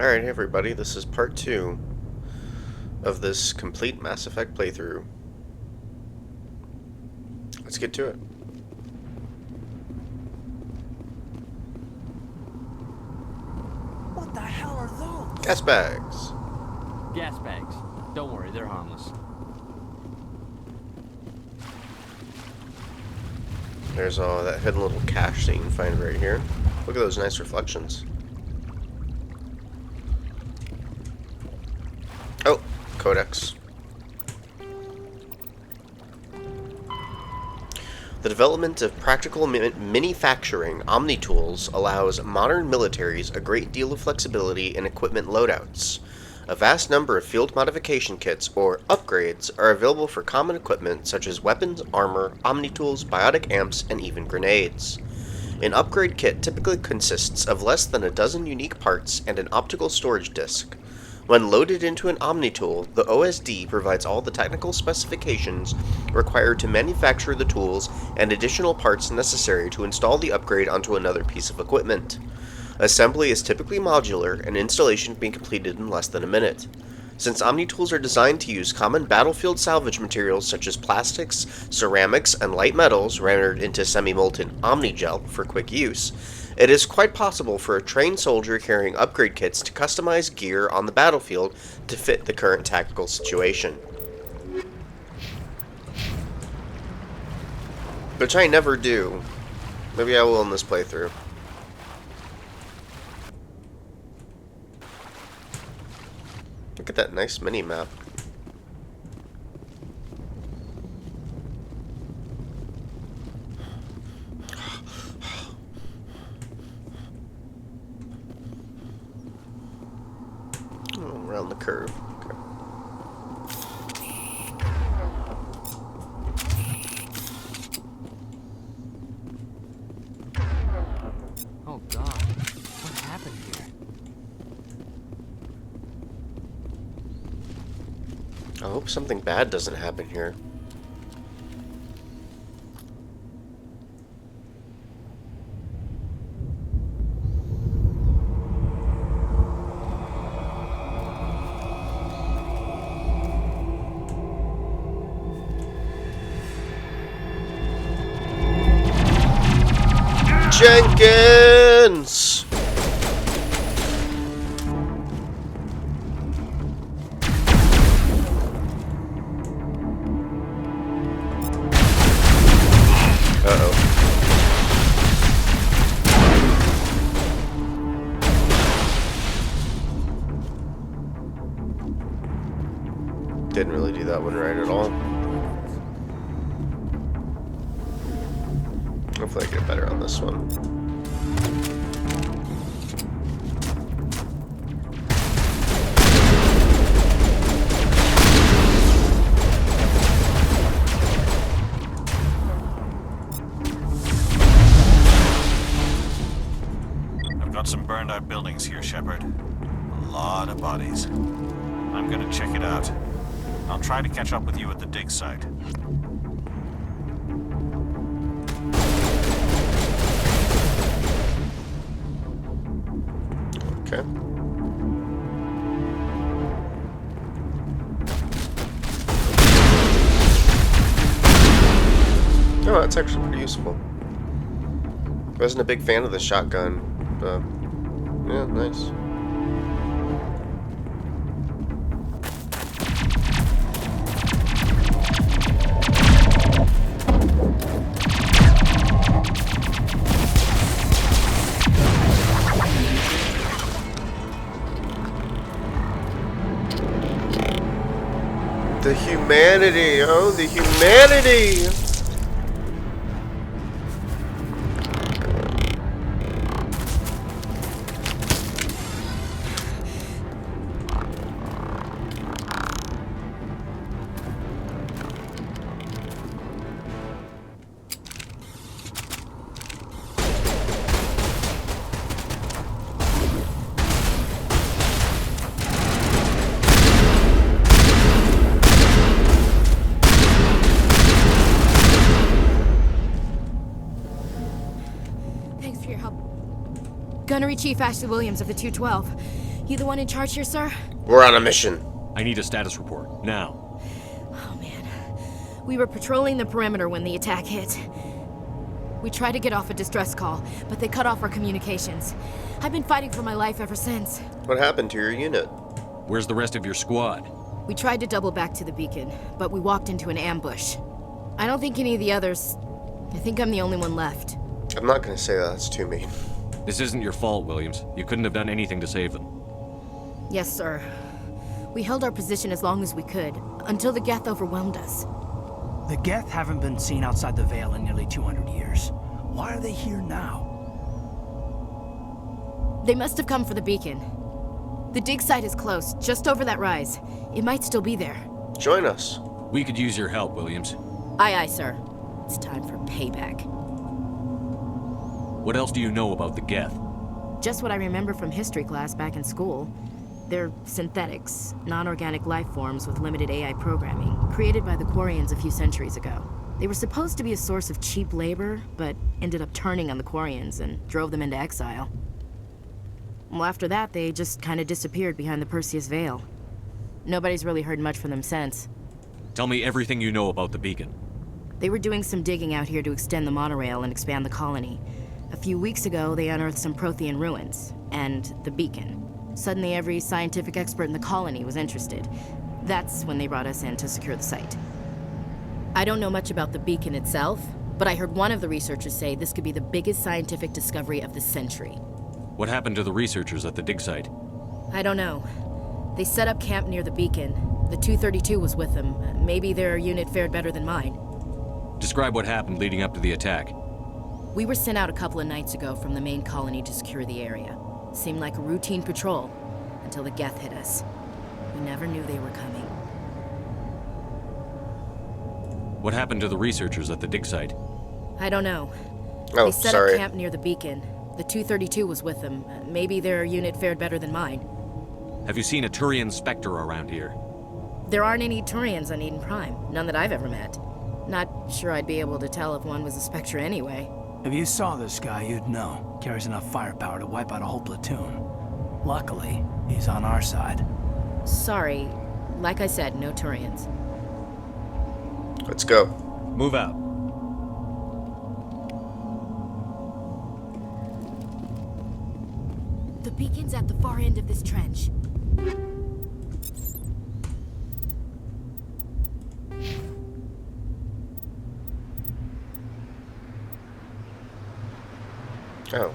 Alright, everybody, this is part 2 of this complete Mass Effect playthrough. Let's get to it. What the hell are those? Gas bags. Gas bags. Don't worry, they're harmless. There's that hidden little cache that you can find right here. Look at those nice reflections. Oh, codex. The development of practical manufacturing omni-tools allows modern militaries a great deal of flexibility in equipment loadouts. A vast number of field modification kits, or upgrades, are available for common equipment such as weapons, armor, omni-tools, biotic amps, and even grenades. An upgrade kit typically consists of less than a dozen unique parts and an optical storage disk. When loaded into an Omni-tool, the OSD provides all the technical specifications required to manufacture the tools and additional parts necessary to install the upgrade onto another piece of equipment. Assembly is typically modular, and installation can be completed in less than a minute. Since Omni-tools are designed to use common battlefield salvage materials such as plastics, ceramics, and light metals rendered into semi-molten Omni-gel for quick use, it is quite possible for a trained soldier carrying upgrade kits to customize gear on the battlefield to fit the current tactical situation. Which I never do. Maybe I will in this playthrough. Look at that nice mini-map. Around the curve. Okay. Oh God, what happened here? I hope something bad doesn't happen here. Jenkins! Uh-oh. Didn't really do that one right at all. Hopefully I get better on this one. I've got some burned out buildings here, Shepard. A lot of bodies. I'm gonna check it out. I'll try to catch up with you at the dig site. Okay. Oh, that's actually pretty useful. I wasn't a big fan of the shotgun, but yeah, nice. The humanity, oh, the humanity! Gunnery Chief Ashley Williams of the 212. You the one in charge here, sir? We're on a mission. I need a status report, now. Oh, man. We were patrolling the perimeter when the attack hit. We tried to get off a distress call, but they cut off our communications. I've been fighting for my life ever since. What happened to your unit? Where's the rest of your squad? We tried to double back to the beacon, but we walked into an ambush. I don't think any of the others... I think I'm the only one left. I'm not gonna say that, that's too mean. This isn't your fault, Williams. You couldn't have done anything to save them. Yes, sir. We held our position as long as we could, until the Geth overwhelmed us. The Geth haven't been seen outside the Veil in nearly 200 years. Why are they here now? They must have come for the beacon. The dig site is close, just over that rise. It might still be there. Join us. We could use your help, Williams. Aye, aye, sir. It's time for payback. What else do you know about the Geth? Just what I remember from history class back in school. They're synthetics, non-organic life forms with limited AI programming, created by the Quarians a few centuries ago. They were supposed to be a source of cheap labor, but ended up turning on the Quarians and drove them into exile. Well, after that, they just kind of disappeared behind the Perseus Veil. Nobody's really heard much from them since. Tell me everything you know about the beacon. They were doing some digging out here to extend the monorail and expand the colony. A few weeks ago, they unearthed some Prothean ruins, and the beacon. Suddenly, every scientific expert in the colony was interested. That's when they brought us in to secure the site. I don't know much about the beacon itself, but I heard one of the researchers say this could be the biggest scientific discovery of the century. What happened to the researchers at the dig site? I don't know. They set up camp near the beacon. The 232 was with them. Maybe their unit fared better than mine. Describe what happened leading up to the attack. We were sent out a couple of nights ago from the main colony to secure the area. Seemed like a routine patrol, until the Geth hit us. We never knew they were coming. What happened to the researchers at the dig site? I don't know. Oh, They set sorry. up camp near the beacon. The 232 was with them. Maybe their unit fared better than mine. Have you seen a Turian Spectre around here? There aren't any Turians on Eden Prime. None that I've ever met. Not sure I'd be able to tell if one was a Spectre anyway. If you saw this guy, you'd know. Carries enough firepower to wipe out a whole platoon. Luckily, he's on our side. Sorry. Like I said, no Turians. Let's go. Move out. The beacon's at the far end of this trench. Oh.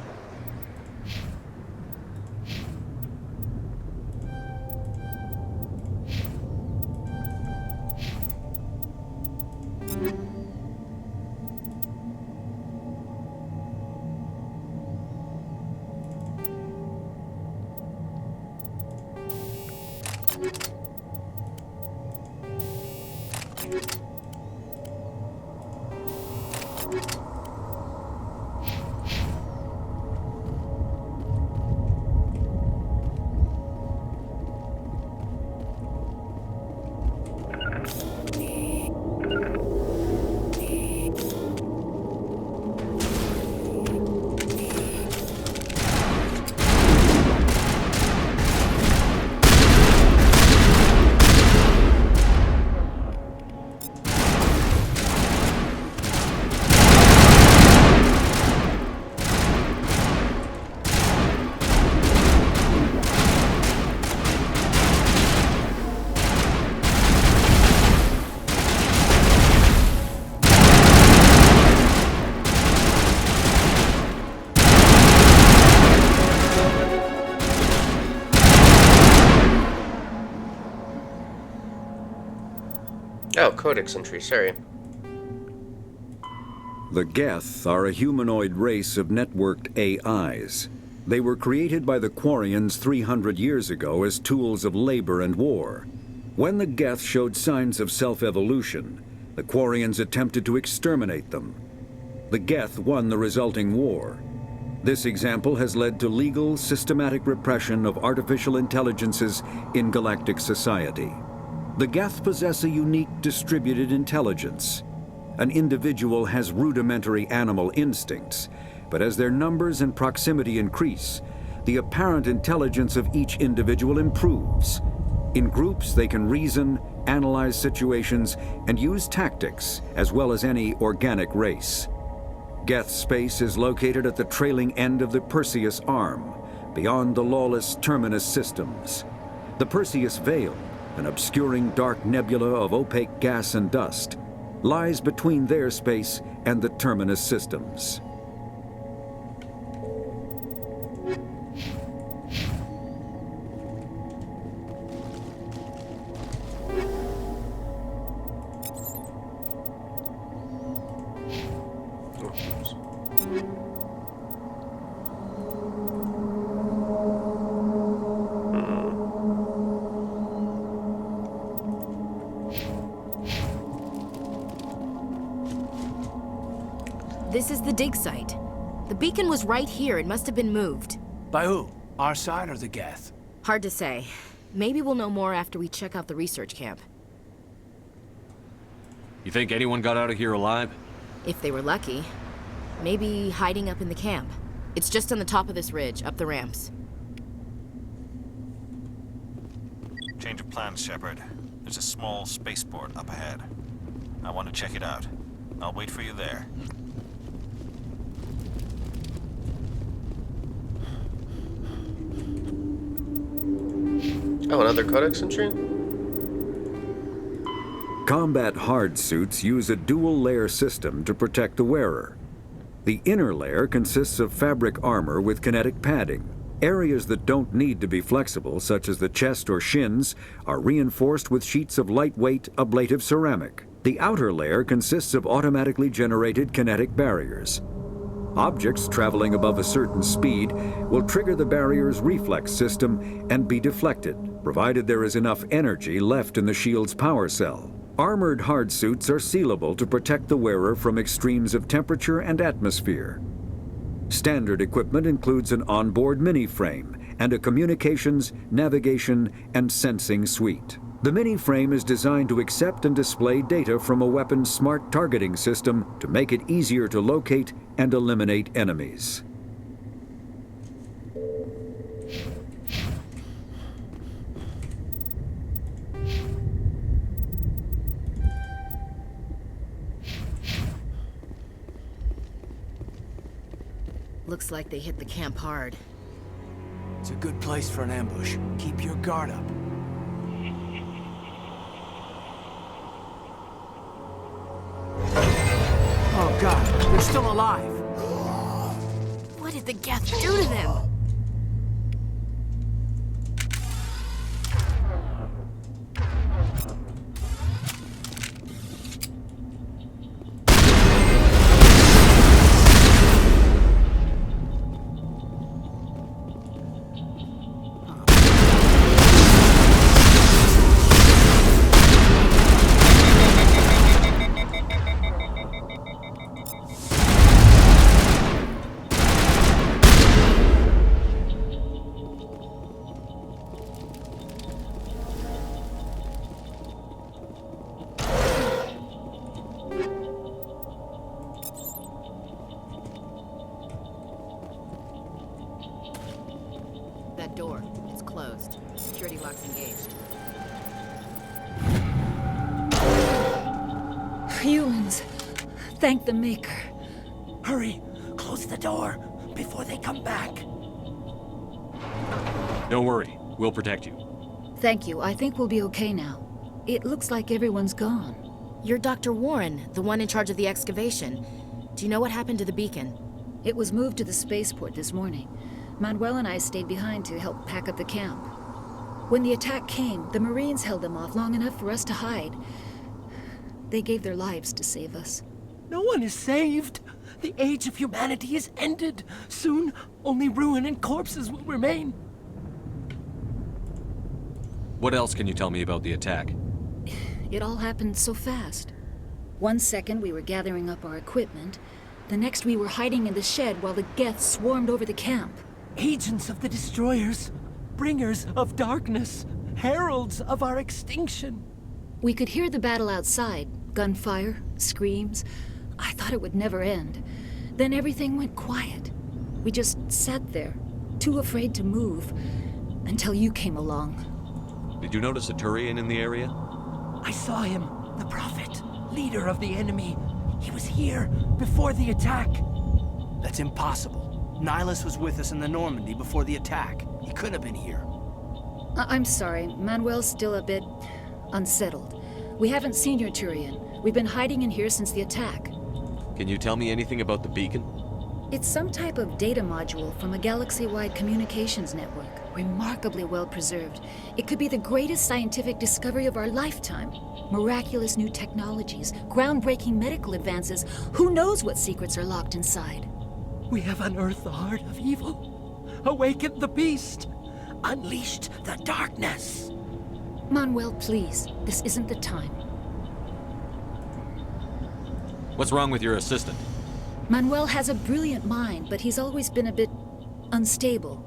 Oh, codex entry, sorry. The Geth are a humanoid race of networked AIs. They were created by the Quarians 300 years ago as tools of labor and war. When the Geth showed signs of self-evolution, the Quarians attempted to exterminate them. The Geth won the resulting war. This example has led to legal, systematic repression of artificial intelligences in galactic society. The Geth possess a unique distributed intelligence. An individual has rudimentary animal instincts, but as their numbers and proximity increase, the apparent intelligence of each individual improves. In groups, they can reason, analyze situations, and use tactics, as well as any organic race. Geth space is located at the trailing end of the Perseus Arm, beyond the lawless Terminus systems. The Perseus Veil, an obscuring dark nebula of opaque gas and dust, lies between their space and the Terminus systems. This is the dig site. The beacon was right here. It must have been moved. By who? Our side or the Geth? Hard to say. Maybe we'll know more after we check out the research camp. You think anyone got out of here alive? If they were lucky. Maybe hiding up in the camp. It's just on the top of this ridge, up the ramps. Change of plans, Shepard. There's a small spaceport up ahead. I want to check it out. I'll wait for you there. Oh, another codex entry? Combat hard suits use a dual-layer system to protect the wearer. The inner layer consists of fabric armor with kinetic padding. Areas that don't need to be flexible, such as the chest or shins, are reinforced with sheets of lightweight, ablative ceramic. The outer layer consists of automatically generated kinetic barriers. Objects traveling above a certain speed will trigger the barrier's reflex system and be deflected, provided there is enough energy left in the shield's power cell. Armored hardsuits are sealable to protect the wearer from extremes of temperature and atmosphere. Standard equipment includes an onboard mini-frame and a communications, navigation, and sensing suite. The mini-frame is designed to accept and display data from a weapon's smart targeting system to make it easier to locate and eliminate enemies. Looks like they hit the camp hard. It's a good place for an ambush. Keep your guard up. Oh God, they're still alive! What did the Geth do to them? That door, it's closed. Security lock's engaged. Humans. Thank the Maker. Hurry! Close the door before they come back. Don't worry. We'll protect you. Thank you. I think we'll be okay now. It looks like everyone's gone. You're Dr. Warren, the one in charge of the excavation. Do you know what happened to the beacon? It was moved to the spaceport this morning. Manuel and I stayed behind to help pack up the camp. When the attack came, the Marines held them off long enough for us to hide. They gave their lives to save us. No one is saved. The age of humanity is ended. Soon, only ruin and corpses will remain. What else can you tell me about the attack? It all happened so fast. 1 second we were gathering up our equipment. The next we were hiding in the shed while the Geth swarmed over the camp. Agents of the Destroyers, bringers of darkness, heralds of our extinction. We could hear the battle outside. Gunfire, screams. I thought it would never end. Then everything went quiet. We just sat there, too afraid to move, until you came along. Did you notice a Turian in the area? I saw him, the Prophet, leader of the enemy. He was here before the attack. That's impossible. Nihilus was with us in the Normandy before the attack. He couldn't have been here. I'm sorry, Manuel's still a bit unsettled. We haven't seen your Turian. We've been hiding in here since the attack. Can you tell me anything about the beacon? It's some type of data module from a galaxy-wide communications network. Remarkably well preserved. It could be the greatest scientific discovery of our lifetime. Miraculous new technologies, groundbreaking medical advances. Who knows what secrets are locked inside? We have unearthed the heart of evil, awakened the beast, unleashed the darkness. Manuel, please. This isn't the time. What's wrong with your assistant? Manuel has a brilliant mind, but he's always been a bit unstable.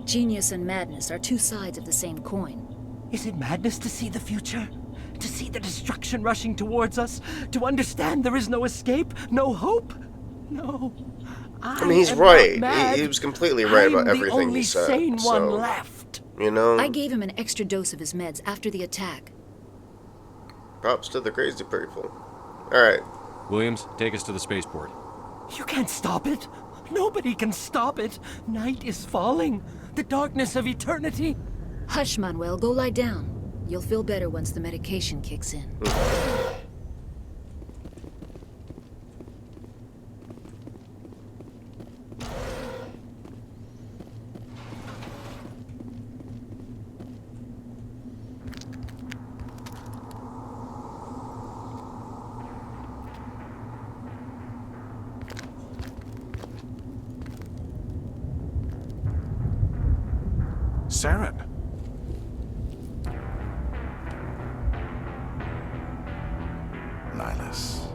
Genius and madness are two sides of the same coin. Is it madness to see the future? To see the destruction rushing towards us? To understand there is no escape? No hope? No. I mean, he's am right. not mad. He was completely right about I'm everything the he said. only sane So, one left. you know, I gave him an extra dose of his meds after the attack. props to the crazy people. Alright. Williams, take us to the spaceport. You can't stop it. Nobody can stop it. Night is falling. The darkness of eternity. Hush, Manuel. Go lie down. You'll feel better once the medication kicks in. Saren. Nihilus.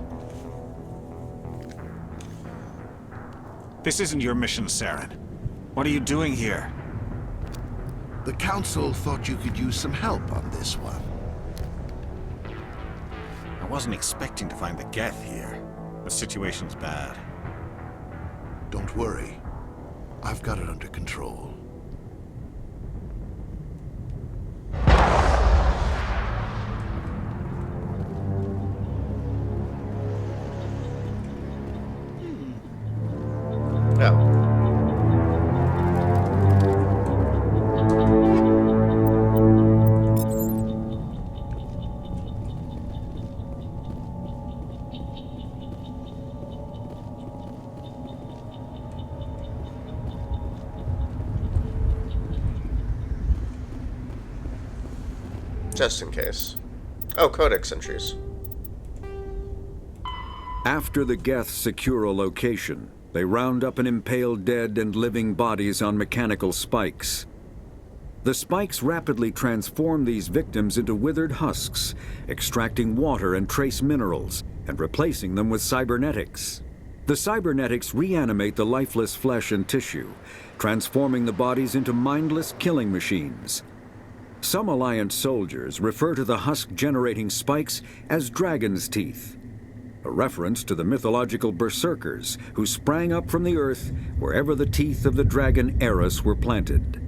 This isn't your mission, Saren. What are you doing here? The Council thought you could use some help on this one. I wasn't expecting to find the Geth here. The situation's bad. Don't worry. I've got it under control. Oh. Just in case. Oh, codex entries. After the Geth secure a location, they round up and impale dead and living bodies on mechanical spikes. The spikes rapidly transform these victims into withered husks, extracting water and trace minerals, and replacing them with cybernetics. The cybernetics reanimate the lifeless flesh and tissue, transforming the bodies into mindless killing machines. Some Alliance soldiers refer to the husk-generating spikes as dragon's teeth, a reference to the mythological berserkers who sprang up from the earth wherever the teeth of the dragon Eris were planted.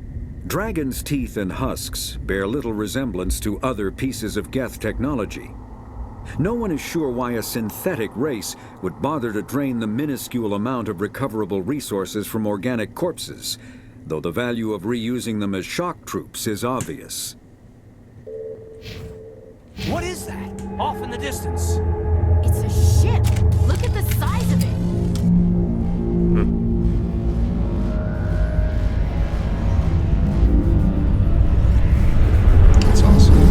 Dragon's teeth and husks bear little resemblance to other pieces of Geth technology. No one is sure why a synthetic race would bother to drain the minuscule amount of recoverable resources from organic corpses, though the value of reusing them as shock troops is obvious. What is that? Off in the distance. It's a ship. Look at the size of it. That's awesome.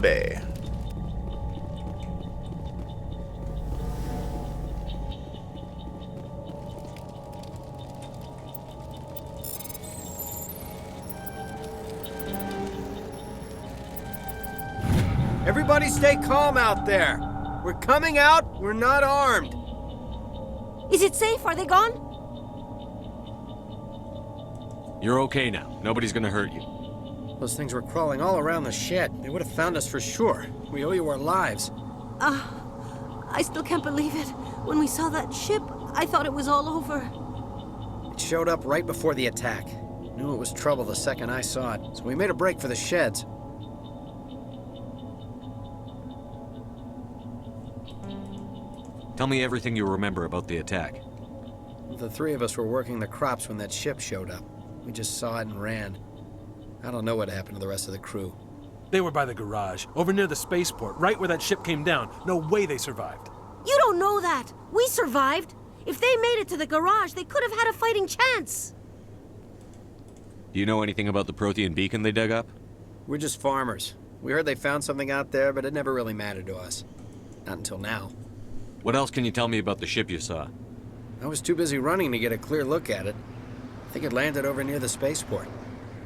Bay. Everybody stay calm out there. We're coming out, we're not armed. Is it safe? Are they gone? You're okay now. Nobody's gonna hurt you. Those things were crawling all around the shed. They would have found us for sure. We owe you our lives. I still can't believe it. When we saw that ship, I thought it was all over. It showed up right before the attack. Knew it was trouble the second I saw it, so we made a break for the sheds. Tell me everything you remember about the attack. The three of us were working the crops when that ship showed up. We just saw it and ran. I don't know what happened to the rest of the crew. They were by the garage, over near the spaceport, right where that ship came down. No way they survived. You don't know that. We survived. If they made it to the garage, they could have had a fighting chance. Do you know anything about the Prothean Beacon they dug up? We're just farmers. We heard they found something out there, but it never really mattered to us. Not until now. What else can you tell me about the ship you saw? I was too busy running to get a clear look at it. I think it landed over near the spaceport.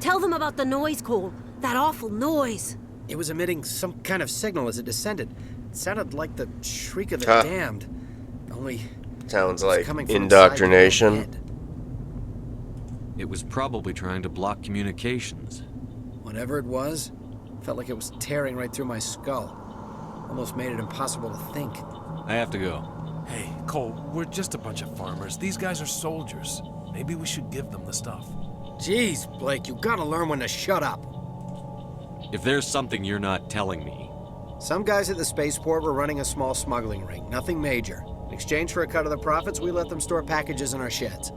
Tell them about the noise, Cole. That awful noise. It was emitting some kind of signal as it descended. It sounded like the shriek of the damned. Only... Sounds like coming from indoctrination. inside the head. It was probably trying to block communications. Whatever it was, felt like it was tearing right through my skull. Almost made it impossible to think. I have to go. Hey, Cole, we're just a bunch of farmers. These guys are soldiers. Maybe we should give them the stuff. Jeez, Blake, you gotta learn when to shut up. If there's something you're not telling me... Some guys at the spaceport were running a small smuggling ring, nothing major. In exchange for a cut of the profits, we let them store packages in our sheds.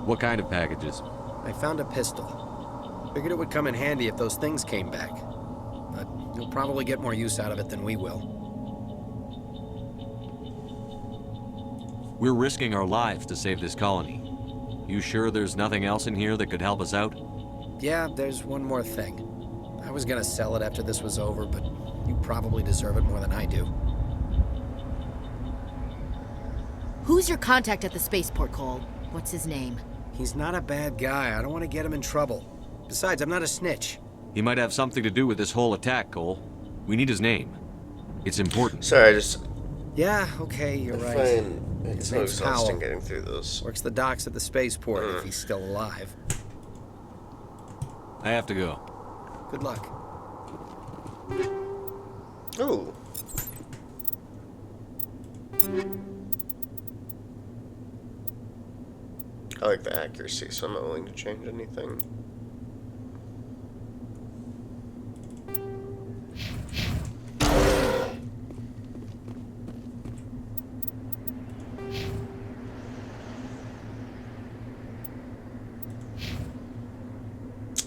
What kind of packages? I found a pistol. Figured it would come in handy if those things came back. But you'll probably get more use out of it than we will. We're risking our lives to save this colony. You sure there's nothing else in here that could help us out? Yeah, there's one more thing. I was gonna sell it after this was over, but you probably deserve it more than I do. Who's your contact at the spaceport, Cole? What's his name? He's not a bad guy. I don't want to get him in trouble. Besides, I'm not a snitch. He might have something to do with this whole attack, Cole. We need his name. It's important. Sorry, I just... Yeah, okay, you're I right. find it's His so name's exhausting Powell. getting through this. Works the docks at the spaceport if he's still alive. I have to go. Good luck. Ooh. I like the accuracy, so I'm not willing to change anything.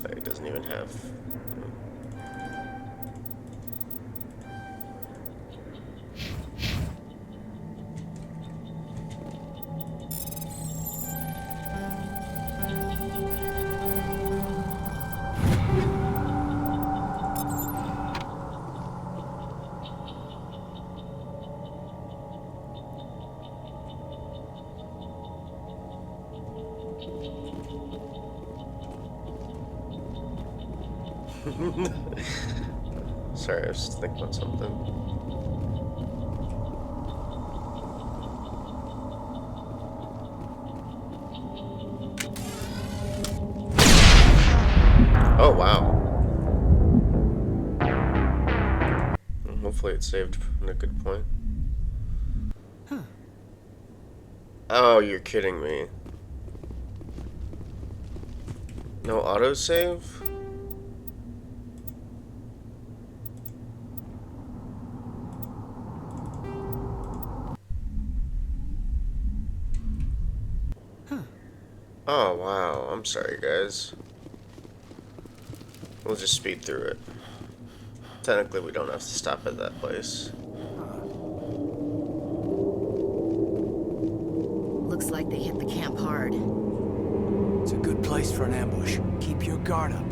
It doesn't even have... Sorry, I was just thinking about something. Oh, wow. Well, hopefully it saved in a good point. Huh. Oh, you're kidding me. No autosave? Oh, wow. I'm sorry, guys. We'll just speed through it. Technically, we don't have to stop at that place. Looks like they hit the camp hard. It's a good place. place for an ambush. Keep your guard up.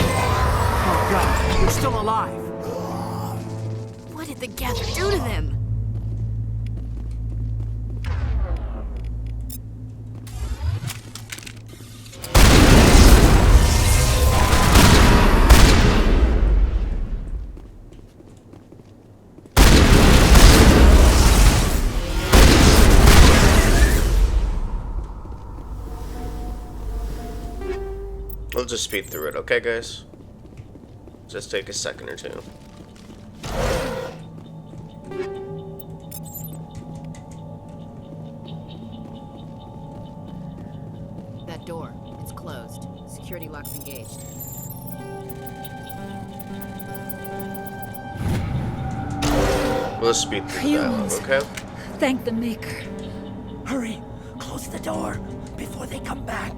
Oh God, you're still alive. What did the Geth do to them? We'll just speed through it, okay, guys? Just take a second or two. That door, it's closed. Security lock's engaged. We'll speed through that one, okay? Thank the Maker. Hurry, close the door before they come back.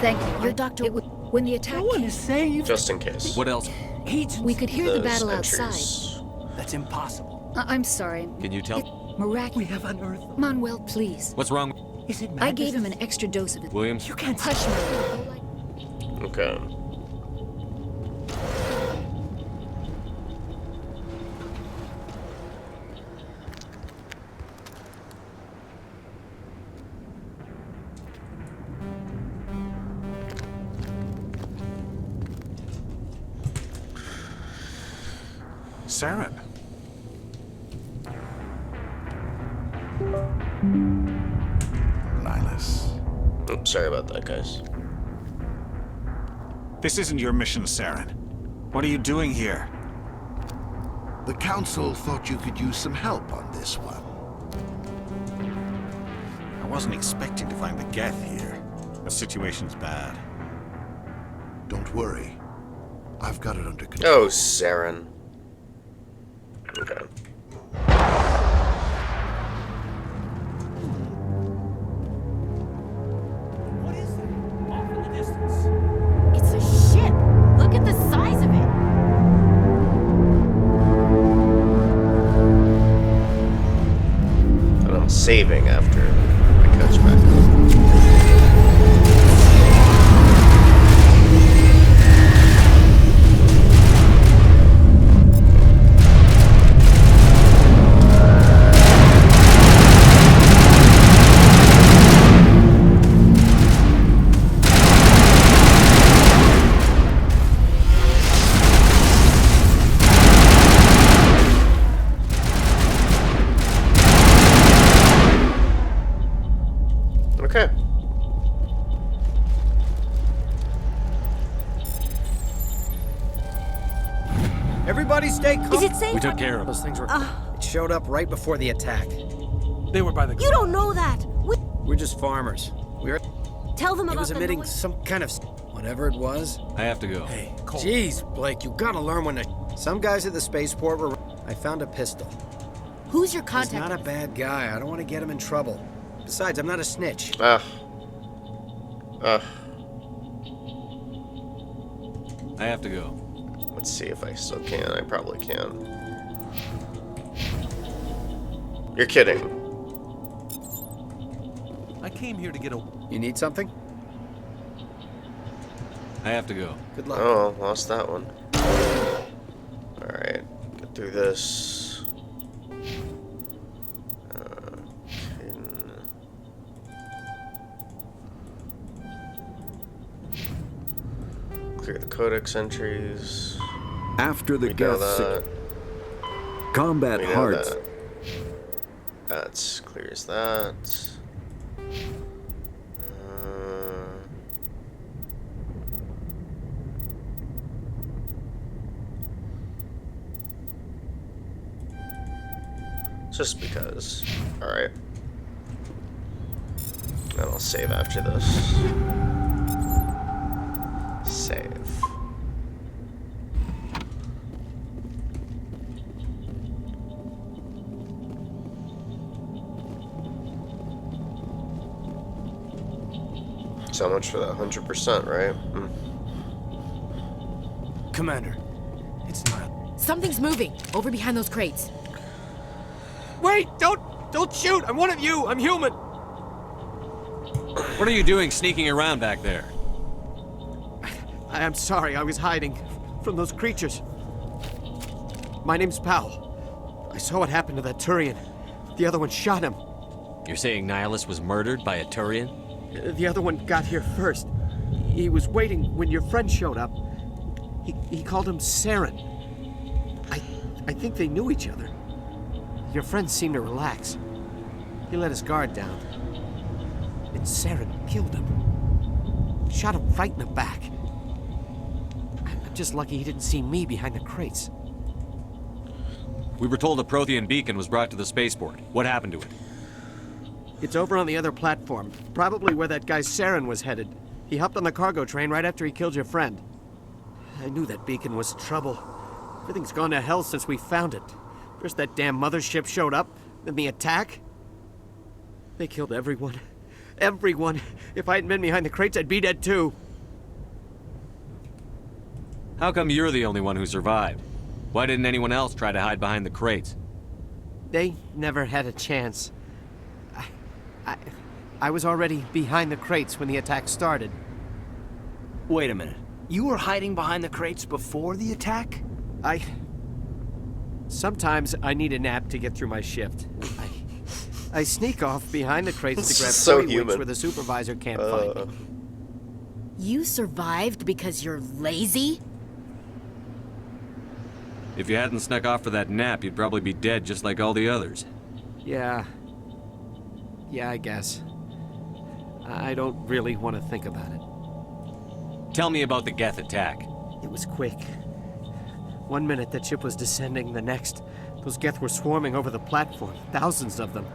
Thank you. Your doctor... When the attack came, saying Just in case. What else? we could hear the Those battle entries. outside. That's impossible. I'm sorry. Can you tell? Miraculous. We have unearthed. Manuel, please. What's wrong? Is it I madness? gave him an extra dose of it. Williams? You can't. Hush, Manuel. Okay. Saren. Nihilus. Oops, sorry about that, guys. This isn't your mission, Saren. What are you doing here? The Council thought you could use some help on this one. I wasn't expecting to find the Geth here. The situation's bad. Don't worry. I've got it under control. Oh, Saren. Okay. What is that? Off in the distance. It's a ship! Look at the size of it! And I'm saving after I catch back up. Okay. Everybody stay calm. Is it safe? We took care of Those it. things were... It showed up right before the attack. They were by the... You don't know that. We're just farmers. Tell them It about was the emitting noise. some kind of... Whatever it was. I have to go. Hey, Cole. Jeez, Blake, you gotta learn when to... Some guys at the spaceport were... I found a pistol. Who's your He's contact? not a bad guy. I don't want to get him in trouble. Besides, I'm not a snitch. Ugh. I have to go. Let's see if I still can. I probably can. You're kidding. I came here to get a... You need something? I have to go. Good luck. Oh, lost that one. Alright, get through this. Clear the codex entries. After the We know Geth that. combat We know hearts. that. That clears that. Just because. Alright. And I'll save after this. Save. So much for that 100%, right? Commander, it's not. Something's moving over behind those crates. Wait! Don't shoot! I'm one of you! I'm human! What are you doing sneaking around back there? I'm sorry, I was hiding from those creatures. My name's Powell. I saw what happened to that Turian. The other one shot him. You're saying Nihilus was murdered by a Turian? The other one got here first. He was waiting when your friend showed up. He called him Saren. I think they knew each other. Your friend seemed to relax. He let his guard down. And Saren killed him. Shot him right in the back. I'm just lucky he didn't see me behind the crates. We were told the Prothean Beacon was brought to the spaceport. What happened to it? It's over on the other platform. Probably where that guy Saren was headed. He hopped on the cargo train right after he killed your friend. I knew that beacon was trouble. Everything's gone to hell since we found it. First that damn mothership showed up, then the attack. They killed everyone. Everyone. If I hadn't been behind the crates, I'd be dead too. How come you're the only one who survived? Why didn't anyone else try to hide behind the crates? They never had a chance. I was already behind the crates when the attack started. Wait a minute. You were hiding behind the crates before the attack? Sometimes I need a nap to get through my shift. I sneak off behind the crates to grab So so human. where the supervisor can't find me. You survived because you're lazy? If you hadn't snuck off for that nap, you'd probably be dead just like all the others. Yeah, I guess. I don't really want to think about it. Tell me about the Geth attack. It was quick. 1 minute that ship was descending, the next, those Geth were swarming over the platform. Thousands of them.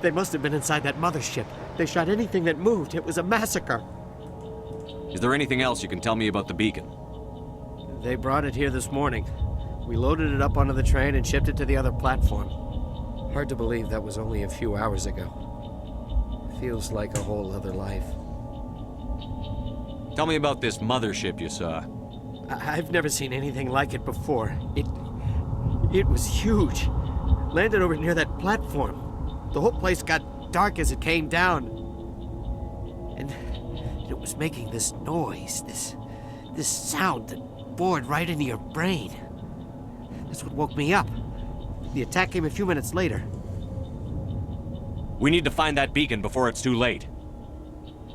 They must have been inside that mothership. They shot anything that moved. It was a massacre. Is there anything else you can tell me about the beacon? They brought it here this morning. We loaded it up onto the train and shipped it to the other platform. Hard to believe that was only a few hours ago. Feels like a whole other life. Tell me about this mothership you saw. I've never seen anything like it before. It was huge. Landed over near that platform. The whole place got dark as it came down. And it was making this noise, this sound that bored right into your brain. That's what woke me up. The attack came a few minutes later. We need to find that beacon before it's too late.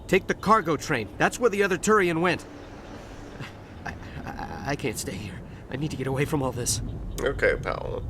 Take the cargo train. That's where the other Turian went. I can't stay here. I need to get away from all this. Okay, pal.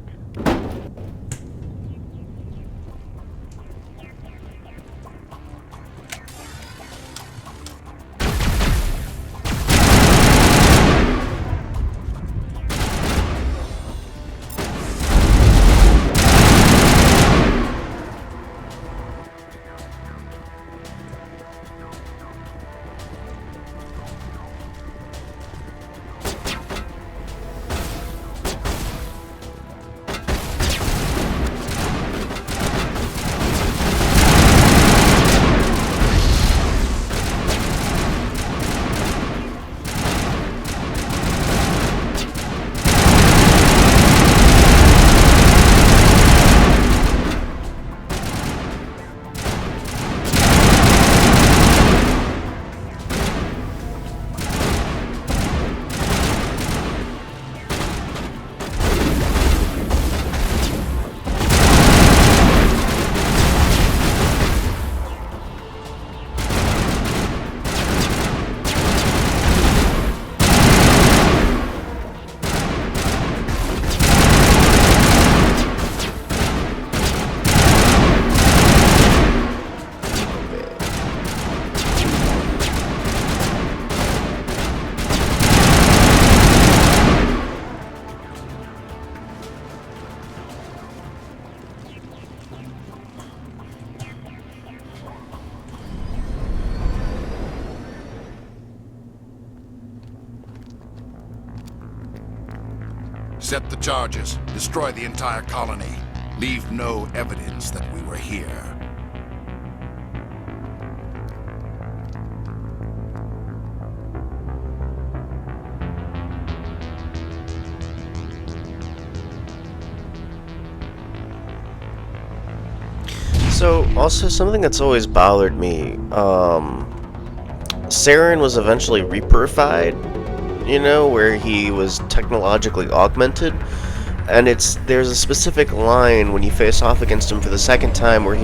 Set the charges. Destroy the entire colony. Leave no evidence that we were here. So, also something that's always bothered me, Saren was eventually Reaperified, you know, where he was technologically augmented, and there's a specific line when you face off against him for the second time where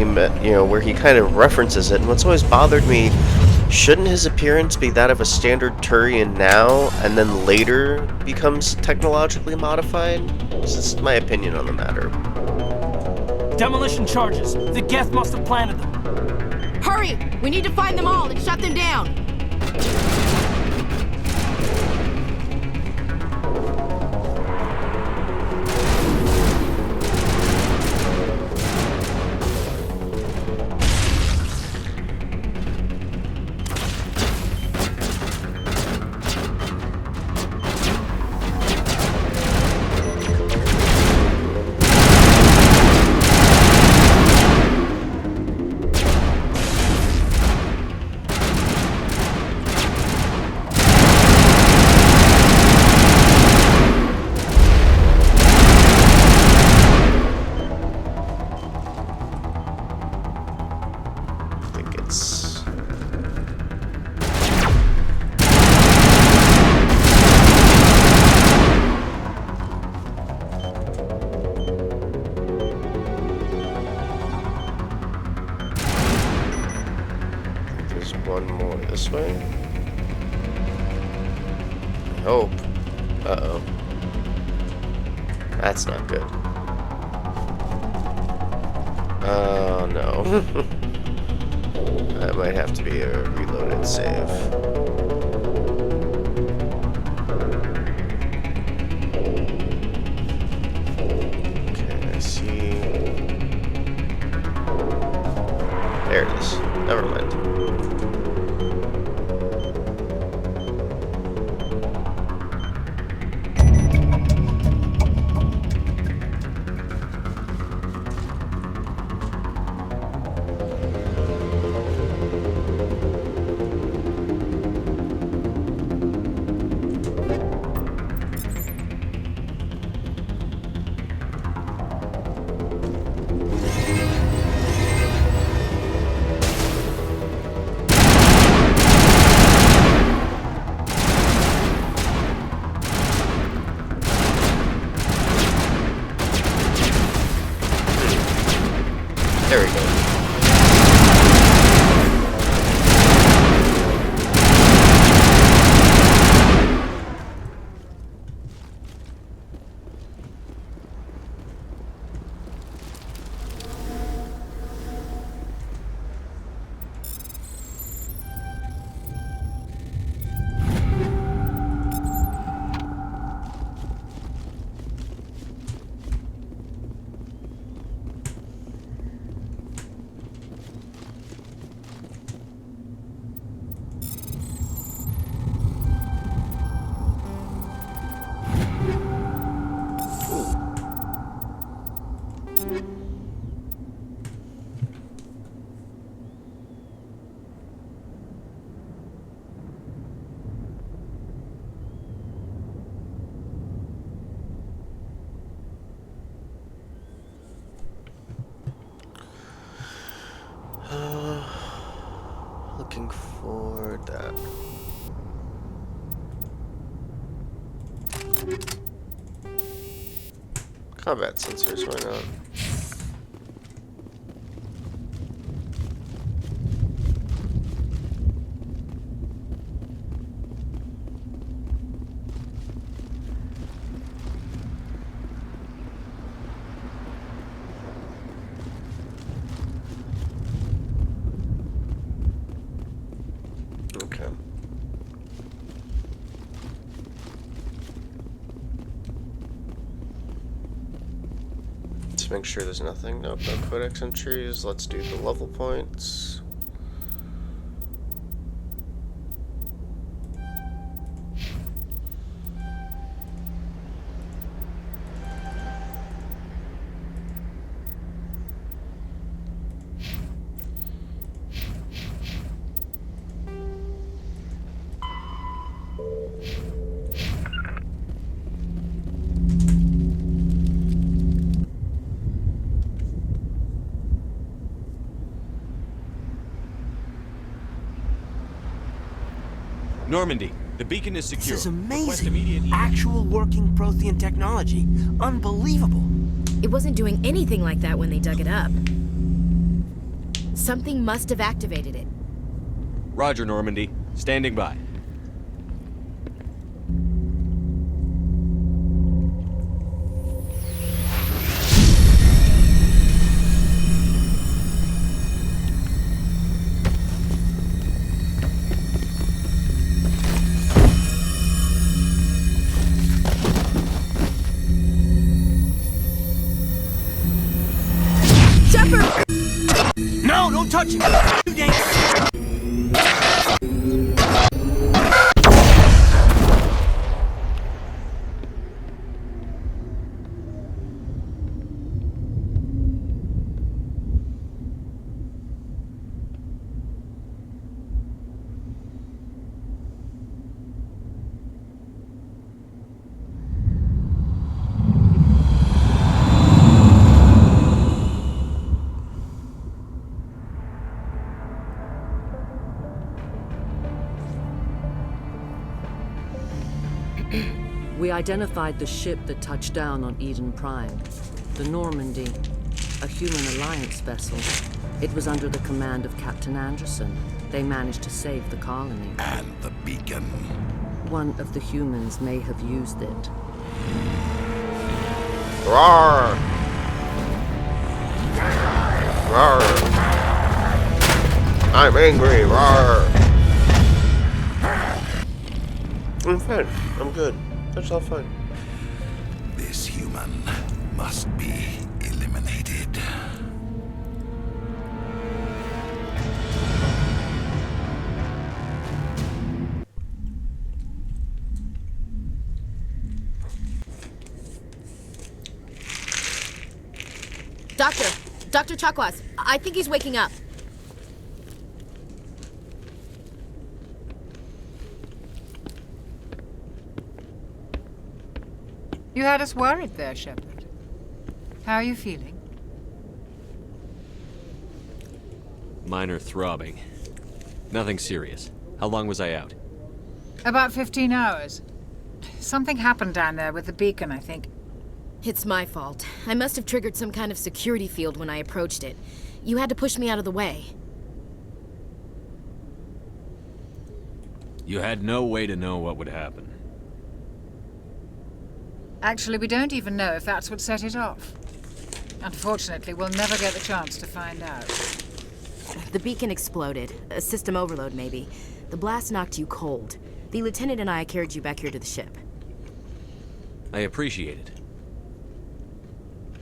where he kind of references it, and what's always bothered me, shouldn't his appearance be that of a standard Turian now, and then later becomes technologically modified? This is my opinion on the matter. Demolition charges. The Geth must have planted them. Hurry! We need to find them all and shut them down! One more this way. I hope. Uh-oh. That's not good. Oh no. That might have to be a reloaded save. Okay, I see. There it is. Never mind. There we go. Looking for that. Combat sensors, why not? Okay. Let's make sure there's nothing. Nope, no codex entries. Let's do the level points. Normandy, the beacon is secure. This is Request amazing. immediate- Actual working Prothean technology. Unbelievable. It wasn't doing anything like that when they dug it up. Something must have activated it. Roger, Normandy. Standing by. No, don't touch it! Too dangerous. We identified the ship that touched down on Eden Prime. The Normandy, a human alliance vessel. It was under the command of Captain Anderson. They managed to save the colony. And the beacon. One of the humans may have used it. Roar! Roar! I'm angry, roar! I'm fine. I'm good. That's all fine. This human must be eliminated. Dr. Chakwas, I think he's waking up. You had us worried there, Shepard. How are you feeling? Minor throbbing. Nothing serious. How long was I out? About 15 hours. Something happened down there with the beacon, I think. It's my fault. I must have triggered some kind of security field when I approached it. You had to push me out of the way. You had no way to know what would happen. Actually, we don't even know if that's what set it off. Unfortunately, we'll never get the chance to find out. The beacon exploded. A system overload, maybe. The blast knocked you cold. The lieutenant and I carried you back here to the ship. I appreciate it.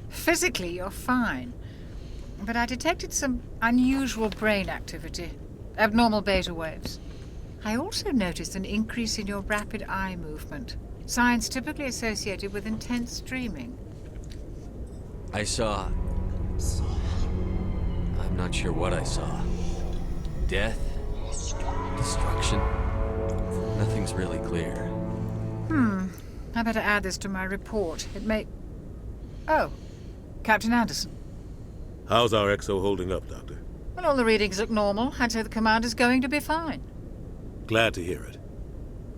Physically, you're fine. But I detected some unusual brain activity. Abnormal beta waves. I also noticed an increase in your rapid eye movement. Signs typically associated with intense dreaming. I saw... I'm not sure what I saw. Death? Destruction? Nothing's really clear. I better add this to my report. It may... Oh, Captain Anderson. How's our XO holding up, Doctor? Well, all the readings look normal. I'd say the commander's going to be fine. Glad to hear it.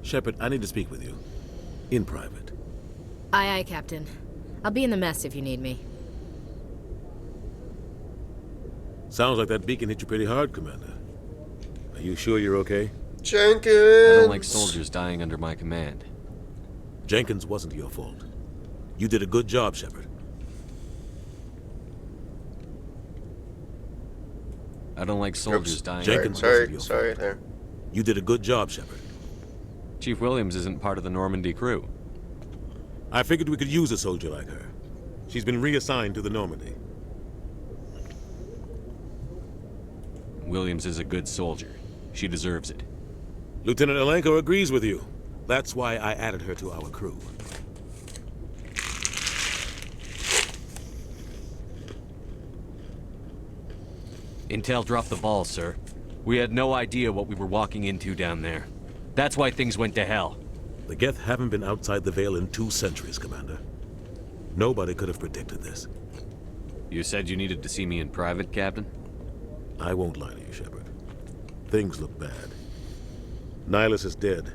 Shepard, I need to speak with you. In private. Aye, aye, Captain. I'll be in the mess if you need me. Sounds like that beacon hit you pretty hard, Commander. Are you sure you're okay? Jenkins! I don't like soldiers dying under my command. Jenkins wasn't your fault. You did a good job, Shepard. I don't like soldiers dying. Jenkins wasn't your fault. There. You did a good job, Shepard. Chief Williams isn't part of the Normandy crew. I figured we could use a soldier like her. She's been reassigned to the Normandy. Williams is a good soldier. She deserves it. Lieutenant Alenko agrees with you. That's why I added her to our crew. Intel dropped the ball, sir. We had no idea what we were walking into down there. That's why things went to hell. The Geth haven't been outside the Veil in 2 centuries, Commander. Nobody could have predicted this. You said you needed to see me in private, Captain? I won't lie to you, Shepard. Things look bad. Nihilus is dead.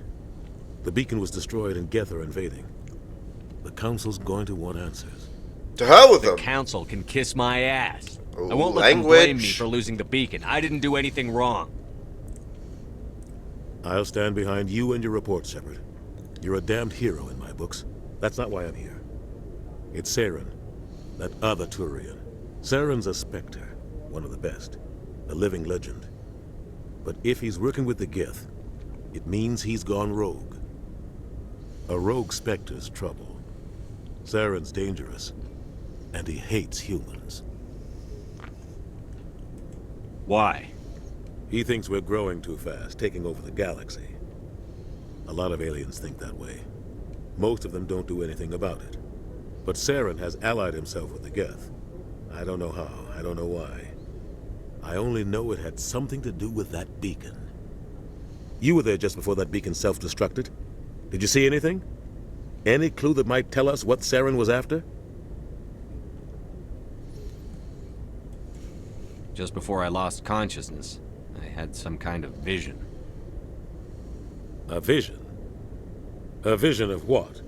The beacon was destroyed and Geth are invading. The Council's going to want answers. To hell with them! The Council can kiss my ass. Ooh, I won't let them blame me language. for losing the beacon. I didn't do anything wrong. I'll stand behind you and your report, Shepard. You're a damned hero in my books. That's not why I'm here. It's Saren, that other Turian. Saren's a Spectre, one of the best, a living legend. But if he's working with the Geth, it means he's gone rogue. A rogue Spectre's trouble. Saren's dangerous, and he hates humans. Why? He thinks we're growing too fast, taking over the galaxy. A lot of aliens think that way. Most of them don't do anything about it. But Saren has allied himself with the Geth. I don't know how, I don't know why. I only know it had something to do with that beacon. You were there just before that beacon self-destructed. Did you see anything? Any clue that might tell us what Saren was after? Just before I lost consciousness, I had some kind of vision. A vision? A vision of what?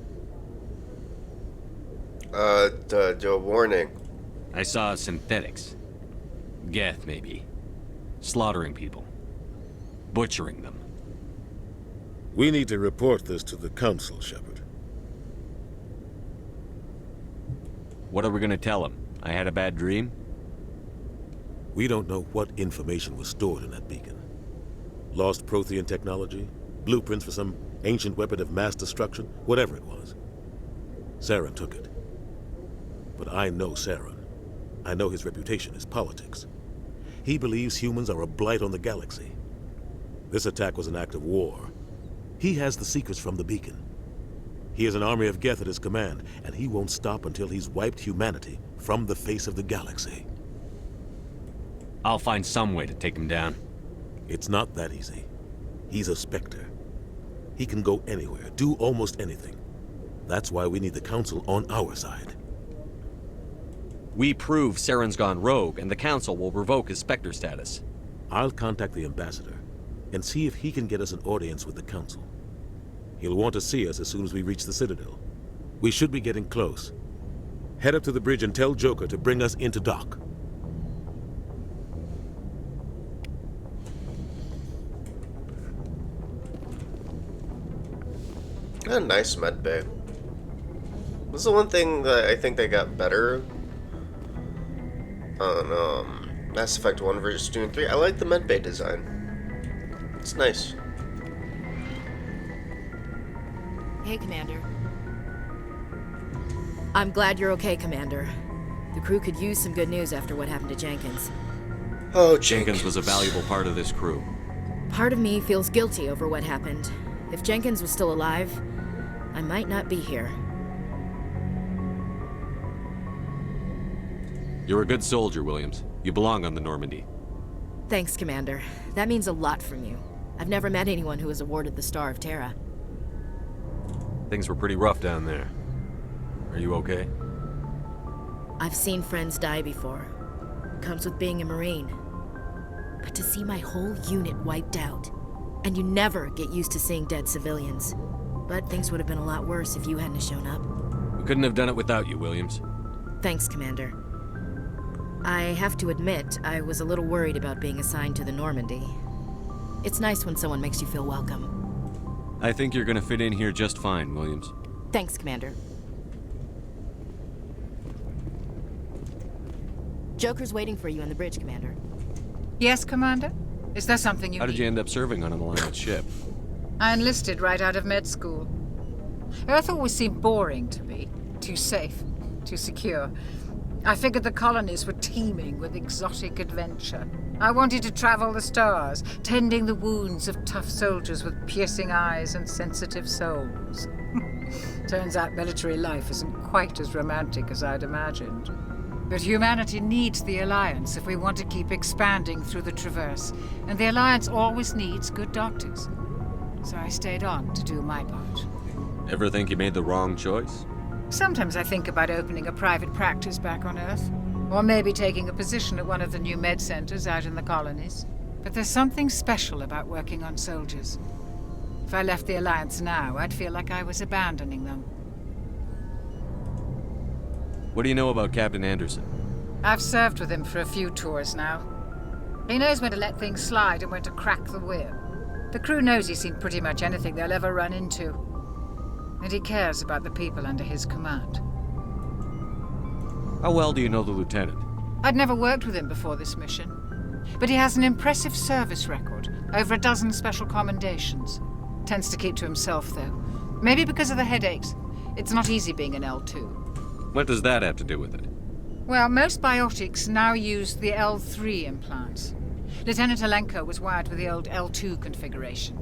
The warning. I saw synthetics. Geth, maybe. Slaughtering people. Butchering them. We need to report this to the Council, Shepard. What are we gonna tell them? I had a bad dream? We don't know what information was stored in that beacon. Lost Prothean technology? Blueprints for some ancient weapon of mass destruction? Whatever it was. Saren took it. But I know Saren. I know his reputation is politics. He believes humans are a blight on the galaxy. This attack was an act of war. He has the secrets from the beacon. He has an army of Geth at his command, and he won't stop until he's wiped humanity from the face of the galaxy. I'll find some way to take him down. It's not that easy. He's a Spectre. He can go anywhere, do almost anything. That's why we need the Council on our side. We prove Saren's gone rogue, and the Council will revoke his Spectre status. I'll contact the Ambassador and see if he can get us an audience with the Council. He'll want to see us as soon as we reach the Citadel. We should be getting close. Head up to the bridge and tell Joker to bring us into dock. A nice med bay. This is the one thing that I think they got better on Mass Effect 1 versus 2 and 3. I like the med bay design. It's nice. Hey, Commander. I'm glad you're okay, Commander. The crew could use some good news after what happened to Jenkins. Oh, Jenkins was a valuable part of this crew. Part of me feels guilty over what happened. If Jenkins was still alive, I might not be here. You're a good soldier, Williams. You belong on the Normandy. Thanks, Commander. That means a lot from you. I've never met anyone who was awarded the Star of Terra. Things were pretty rough down there. Are you okay? I've seen friends die before. Comes with being a Marine. But to see my whole unit wiped out, and you never get used to seeing dead civilians. But things would have been a lot worse if you hadn't shown up. We couldn't have done it without you, Williams. Thanks, Commander. I have to admit, I was a little worried about being assigned to the Normandy. It's nice when someone makes you feel welcome. I think you're gonna fit in here just fine, Williams. Thanks, Commander. Joker's waiting for you on the bridge, Commander. Yes, Commander? Is there something you How need? did you end up serving on an Alliance ship? I enlisted right out of med school. Earth always seemed boring to me. Too safe, too secure. I figured the colonies were teeming with exotic adventure. I wanted to travel the stars, tending the wounds of tough soldiers with piercing eyes and sensitive souls. Turns out military life isn't quite as romantic as I'd imagined. But humanity needs the Alliance if we want to keep expanding through the Traverse, and the Alliance always needs good doctors. So I stayed on to do my part. Ever think you made the wrong choice? Sometimes I think about opening a private practice back on Earth, or maybe taking a position at one of the new med centers out in the colonies. But there's something special about working on soldiers. If I left the Alliance now, I'd feel like I was abandoning them. What do you know about Captain Anderson? I've served with him for a few tours now. He knows when to let things slide and when to crack the whip. The crew knows he's seen pretty much anything they'll ever run into. And he cares about the people under his command. How well do you know the lieutenant? I'd never worked with him before this mission. But he has an impressive service record, over a dozen special commendations. Tends to keep to himself, though. Maybe because of the headaches. It's not easy being an L2. What does that have to do with it? Well, most biotics now use the L3 implants. Lieutenant Alenko was wired with the old L2 configuration.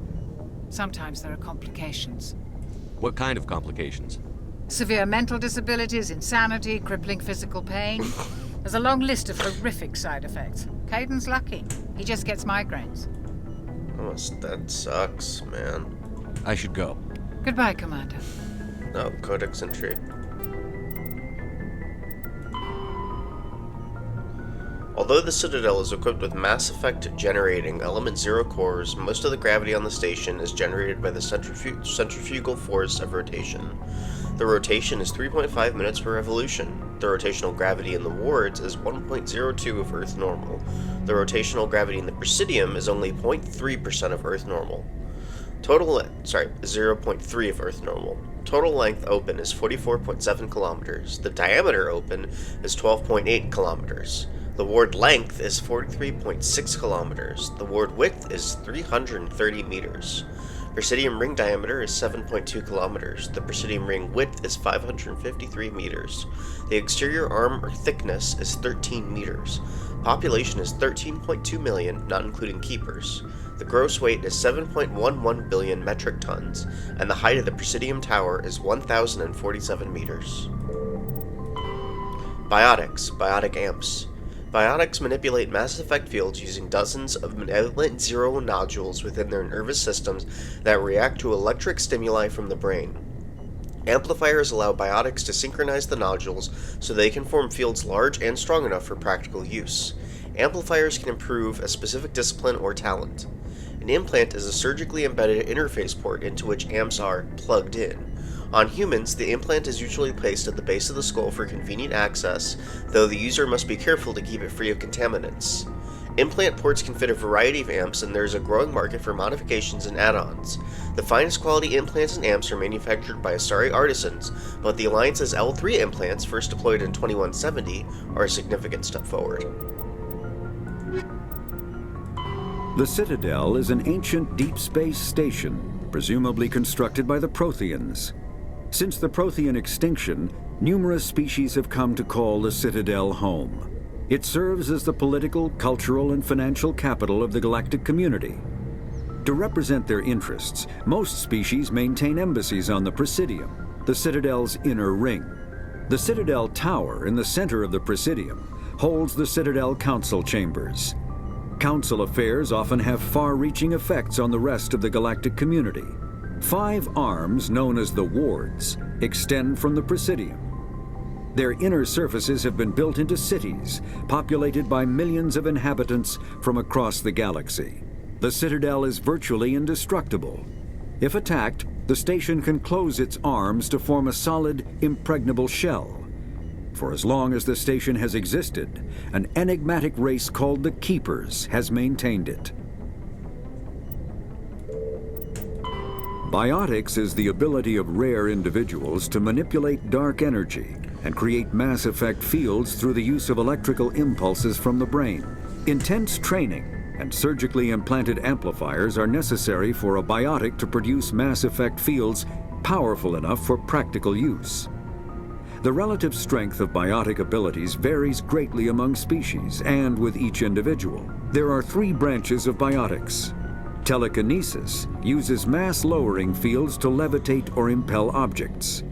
Sometimes there are complications. What kind of complications? Severe mental disabilities, insanity, crippling physical pain. There's a long list of horrific side effects. Caden's lucky. He just gets migraines. Oh, that sucks, man. I should go. Goodbye, Commander. No, Codex Entry. Although the Citadel is equipped with Mass Effect generating Element Zero cores, most of the gravity on the station is generated by the centrifugal force of rotation. The rotation is 3.5 minutes per revolution. The rotational gravity in the wards is 1.02 of Earth normal. The rotational gravity in the Presidium is only 0.3% of Earth normal. 0.3 of Earth normal. Total length open is 44.7 kilometers. The diameter open is 12.8 kilometers. The ward length is 43.6 kilometers. The ward width is 330 meters. Presidium ring diameter is 7.2 kilometers. The Presidium ring width is 553 meters. The exterior arm or thickness is 13 meters. Population is 13.2 million, not including keepers. The gross weight is 7.11 billion metric tons, and the height of the Presidium Tower is 1,047 meters. Biotics, biotic amps. Biotics manipulate Mass Effect fields using dozens of malevolent zero nodules within their nervous systems that react to electric stimuli from the brain. Amplifiers allow biotics to synchronize the nodules so they can form fields large and strong enough for practical use. Amplifiers can improve a specific discipline or talent. An implant is a surgically embedded interface port into which amps are plugged in. On humans, the implant is usually placed at the base of the skull for convenient access, though the user must be careful to keep it free of contaminants. Implant ports can fit a variety of amps, and there is a growing market for modifications and add-ons. The finest quality implants and amps are manufactured by Asari artisans, but the Alliance's L3 implants, first deployed in 2170, are a significant step forward. The Citadel is an ancient deep space station, presumably constructed by the Protheans. Since the Prothean extinction, numerous species have come to call the Citadel home. It serves as the political, cultural, and financial capital of the galactic community. To represent their interests, most species maintain embassies on the Presidium, the Citadel's inner ring. The Citadel Tower in the center of the Presidium holds the Citadel Council Chambers. Council affairs often have far-reaching effects on the rest of the galactic community. 5 arms, known as the wards, extend from the Presidium. Their inner surfaces have been built into cities, populated by millions of inhabitants from across the galaxy. The Citadel is virtually indestructible. If attacked, the station can close its arms to form a solid, impregnable shell. For as long as the station has existed, an enigmatic race called the Keepers has maintained it. Biotics is the ability of rare individuals to manipulate dark energy and create Mass Effect fields through the use of electrical impulses from the brain. Intense training and surgically implanted amplifiers are necessary for a biotic to produce Mass Effect fields powerful enough for practical use. The relative strength of biotic abilities varies greatly among species and with each individual. There are 3 branches of biotics. Telekinesis uses mass-lowering fields to levitate or impel objects.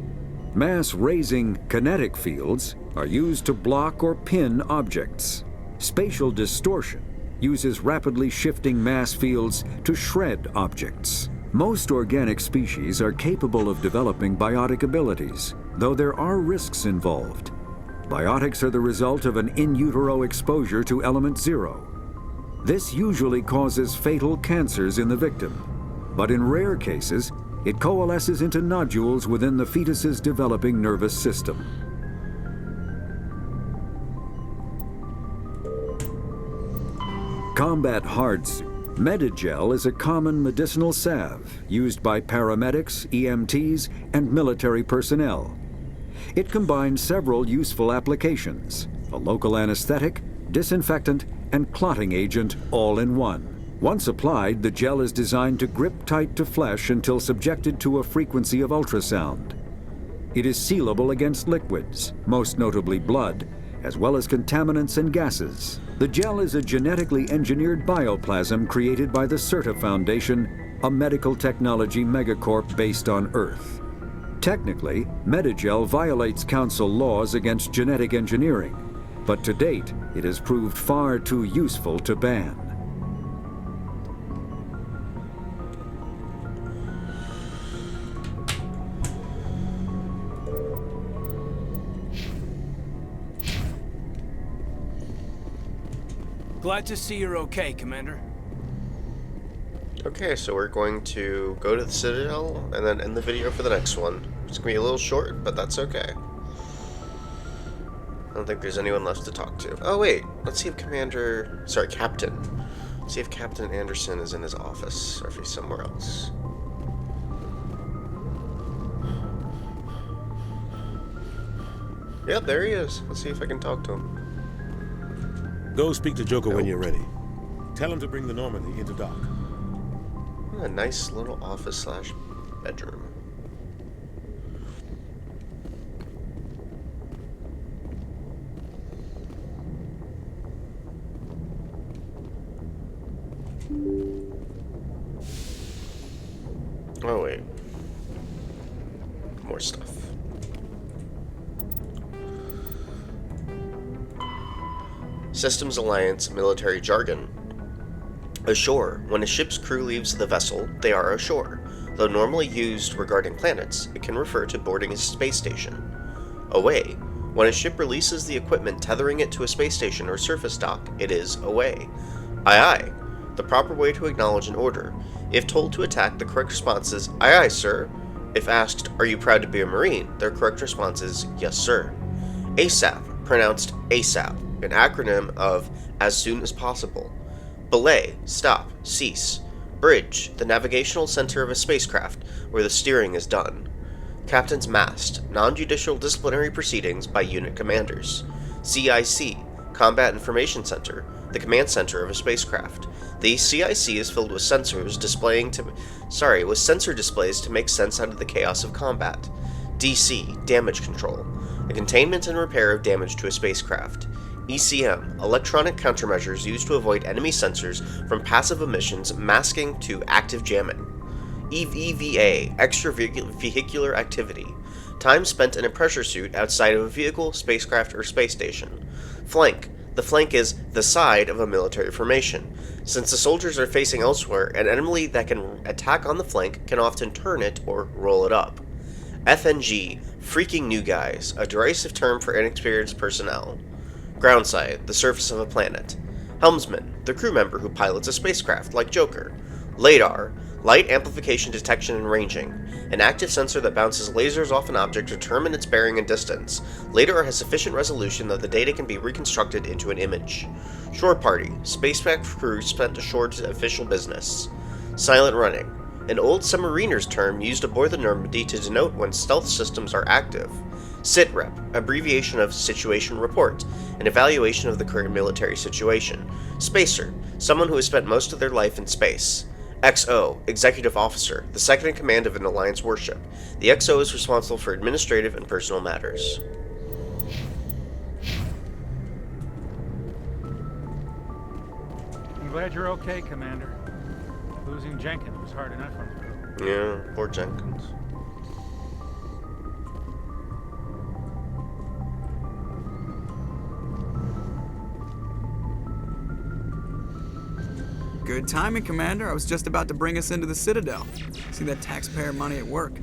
Mass-raising kinetic fields are used to block or pin objects. Spatial distortion uses rapidly shifting mass fields to shred objects. Most organic species are capable of developing biotic abilities, though there are risks involved. Biotics are the result of an in utero exposure to element zero. This usually causes fatal cancers in the victim. but in rare cases, it coalesces into nodules within the fetus's developing nervous system. Combat hard suit. Medigel is a common medicinal salve used by paramedics, EMTs, and military personnel. It combines several useful applications: a local anesthetic, disinfectant, and clotting agent all in one. Once applied, the gel is designed to grip tight to flesh until subjected to a frequency of ultrasound. It is sealable against liquids, most notably blood, as well as contaminants and gases. The gel is a genetically engineered bioplasm created by the CERTA Foundation, a medical technology megacorp based on Earth. Technically, Medigel violates Council laws against genetic engineering, but to date, it has proved far too useful to ban. Glad to see you're okay, Commander. Okay, so we're going to go to the Citadel and then end the video for the next one. It's gonna be a little short, but that's okay. I don't think there's anyone left to talk to. Oh wait, let's see if Captain. Let's see if Captain Anderson is in his office or if he's somewhere else. Yep, there he is. Let's see if I can talk to him. Go speak to Joker when you're ready. Tell him to bring the Normandy into dock. A nice little office / bedroom. Oh wait. More stuff. Systems Alliance military jargon. Ashore. When a ship's crew leaves the vessel, they are ashore. Though normally used regarding planets, it can refer to boarding a space station. Away. When a ship releases the equipment tethering it to a space station or surface dock, it is away. Aye aye. The proper way to acknowledge an order. If told to attack, the correct response is, aye aye, sir. If asked, are you proud to be a Marine? Their correct response is, yes, sir. ASAP, pronounced ASAP, an acronym of as soon as possible. Belay, stop, cease. Bridge, the navigational center of a spacecraft, where the steering is done. Captain's mast, non-judicial disciplinary proceedings by unit commanders. CIC, Combat Information Center, the command center of a spacecraft. The CIC is filled with sensor displays to make sense out of the chaos of combat. DC, damage control, the containment and repair of damage to a spacecraft. ECM, electronic countermeasures used to avoid enemy sensors from passive emissions masking to active jamming. EVA, extravehicular activity, time spent in a pressure suit outside of a vehicle, spacecraft, or space station. Flank, the flank is the side of a military formation. Since the soldiers are facing elsewhere, an enemy that can attack on the flank can often turn it or roll it up. FNG, freaking new guys, a derisive term for inexperienced personnel. Groundside, the surface of a planet. Helmsman, the crew member who pilots a spacecraft, like Joker. Radar, light amplification detection and ranging, an active sensor that bounces lasers off an object to determine its bearing and distance. Radar has sufficient resolution that the data can be reconstructed into an image. Shore party, spacecraft crew spent ashore to official business. Silent running, an old submariners term used aboard the Normandy to denote when stealth systems are active. SITREP, abbreviation of Situation Report, an evaluation of the current military situation. Spacer, someone who has spent most of their life in space. XO, Executive Officer, the second in command of an Alliance warship. The XO is responsible for administrative and personal matters. I'm glad you're okay, Commander. Losing Jenkins was hard enough on the crew. Yeah, poor Jenkins. Good timing, Commander. I was just about to bring us into the Citadel. See that taxpayer money at work.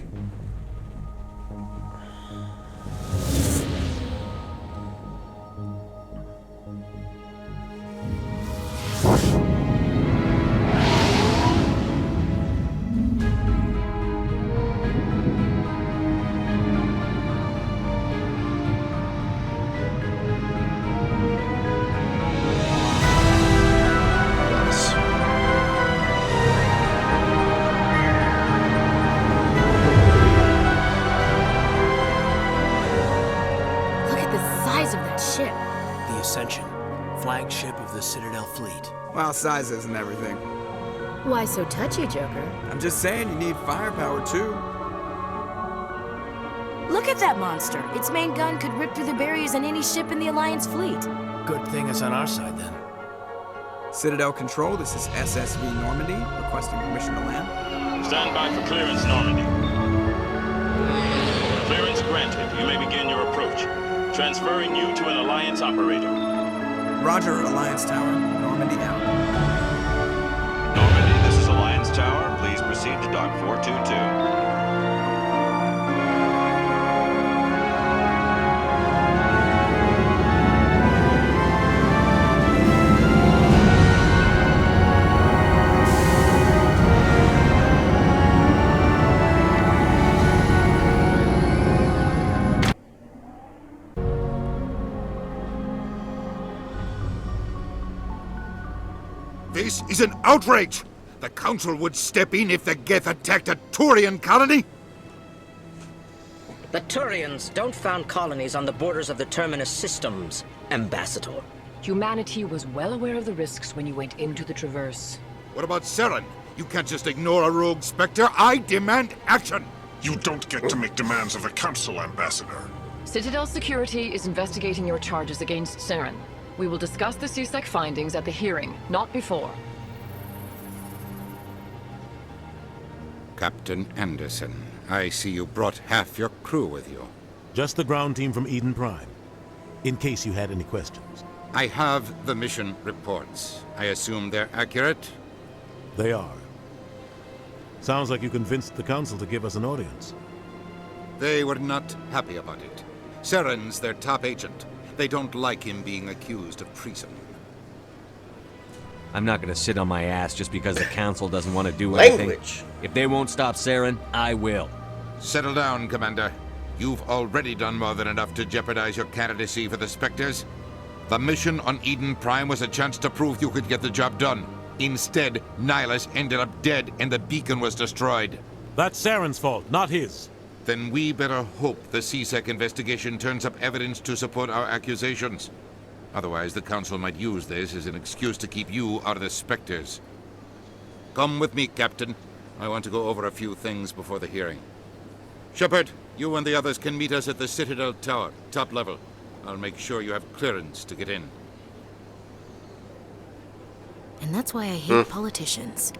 all sizes and everything. Why so touchy, Joker? I'm just saying you need firepower too. Look at that monster. Its main gun could rip through the barriers in any ship in the Alliance fleet. Good thing it's on our side then. Citadel Control, this is SSV Normandy, requesting permission to land. Stand by for clearance, Normandy. Clearance granted. You may begin your approach. Transferring you to an Alliance operator. Roger, Alliance Tower. Normandy out. Normandy, this is Alliance Tower. Please proceed to Dock 422. This is an outrage! The Council would step in if the Geth attacked a Turian colony? The Turians don't found colonies on the borders of the Terminus systems, Ambassador. Humanity was well aware of the risks when you went into the Traverse. What about Saren? You can't just ignore a rogue Spectre. I demand action! You don't get to make demands of the Council, Ambassador. Citadel Security is investigating your charges against Saren. We will discuss the CSEC findings at the hearing, not before. Captain Anderson, I see you brought half your crew with you. Just the ground team from Eden Prime, in case you had any questions. I have the mission reports. I assume they're accurate? They are. Sounds like you convinced the Council to give us an audience. They were not happy about it. Saren's their top agent. They don't like him being accused of treason. I'm not gonna sit on my ass just because the Council doesn't want to do anything. Language. If they won't stop Saren, I will. Settle down, Commander. You've already done more than enough to jeopardize your candidacy for the Spectres. The mission on Eden Prime was a chance to prove you could get the job done. Instead, Nihilus ended up dead and the beacon was destroyed. That's Saren's fault, not his. Then we better hope the CSEC investigation turns up evidence to support our accusations. Otherwise, the Council might use this as an excuse to keep you out of the Spectres. Come with me, Captain. I want to go over a few things before the hearing. Shepard, you and the others can meet us at the Citadel Tower, top level. I'll make sure you have clearance to get in. And that's why I hate politicians.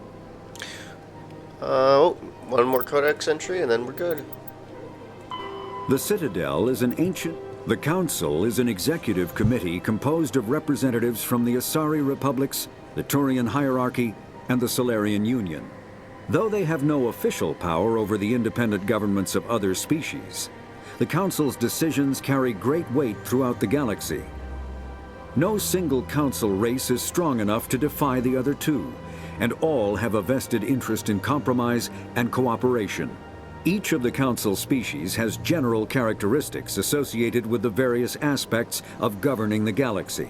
Oh, one more Codex entry and then we're good. The Citadel is an ancient... The Council is an executive committee composed of representatives from the Asari Republics, the Turian Hierarchy, and the Solarian Union. Though they have no official power over the independent governments of other species, the Council's decisions carry great weight throughout the galaxy. No single Council race is strong enough to defy the other two, and all have a vested interest in compromise and cooperation. Each of the Council species has general characteristics associated with the various aspects of governing the galaxy.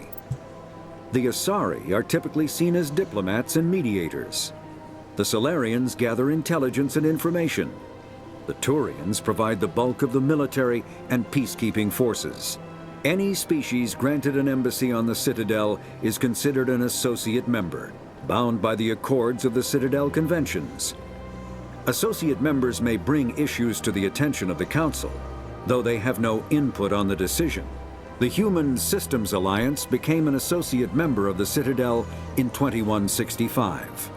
The Asari are typically seen as diplomats and mediators. The Solarians gather intelligence and information. The Turians provide the bulk of the military and peacekeeping forces. Any species granted an embassy on the Citadel is considered an associate member, bound by the accords of the Citadel Conventions. Associate members may bring issues to the attention of the Council, though they have no input on the decision. The Human Systems Alliance became an associate member of the Citadel in 2165.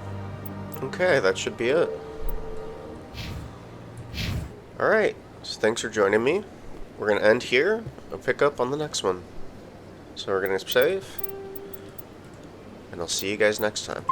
Okay, that should be it. Alright, so thanks for joining me. We're going to end here and pick up on the next one. So we're going to save, and I'll see you guys next time.